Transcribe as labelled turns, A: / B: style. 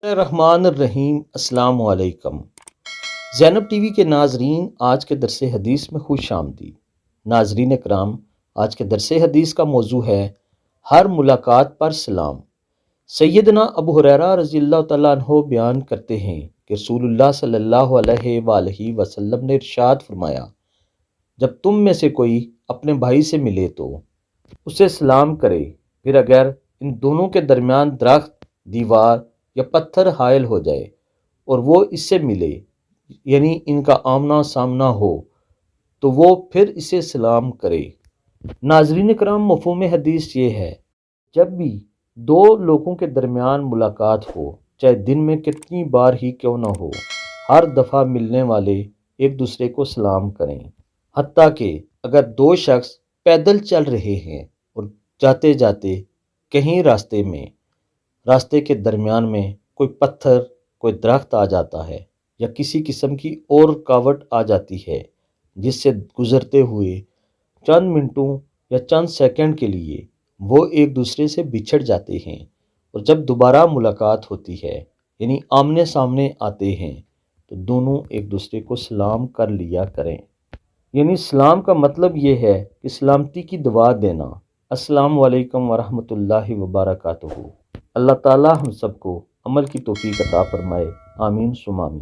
A: الرحمن الرحیم۔ السلام علیکم زینب ٹی وی کے ناظرین، آج کے درس حدیث میں خوش آمدید۔ ناظرین کرام، آج کے درس حدیث کا موضوع ہے ہر ملاقات پر سلام۔ سیدنا ابو ہریرہ رضی اللہ تعالیٰ عنہ بیان کرتے ہیں کہ رسول اللہ صلی اللہ علیہ وآلہ وسلم نے ارشاد فرمایا، جب تم میں سے کوئی اپنے بھائی سے ملے تو اسے سلام کرے، پھر اگر ان دونوں کے درمیان درخت، دیوار یا پتھر حائل ہو جائے اور وہ اس سے ملے، یعنی ان کا آمنا سامنا ہو، تو وہ پھر اسے سلام کرے۔ ناظرین کرام، مفہوم حدیث یہ ہے، جب بھی دو لوگوں کے درمیان ملاقات ہو، چاہے دن میں کتنی بار ہی کیوں نہ ہو، ہر دفعہ ملنے والے ایک دوسرے کو سلام کریں۔ حتیٰ کہ اگر دو شخص پیدل چل رہے ہیں اور جاتے جاتے کہیں راستے کے درمیان میں کوئی پتھر، کوئی درخت آ جاتا ہے یا کسی قسم کی اور رکاوٹ آ جاتی ہے، جس سے گزرتے ہوئے چند منٹوں یا چند سیکنڈ کے لیے وہ ایک دوسرے سے بچھڑ جاتے ہیں، اور جب دوبارہ ملاقات ہوتی ہے، یعنی آمنے سامنے آتے ہیں، تو دونوں ایک دوسرے کو سلام کر لیا کریں۔ یعنی سلام کا مطلب یہ ہے کہ سلامتی کی دعا دینا۔ السلام علیکم ورحمۃ اللہ وبرکاتہ۔ اللہ تعالی ہم سب کو عمل کی توفیق عطا فرمائے، آمین ثم آمین۔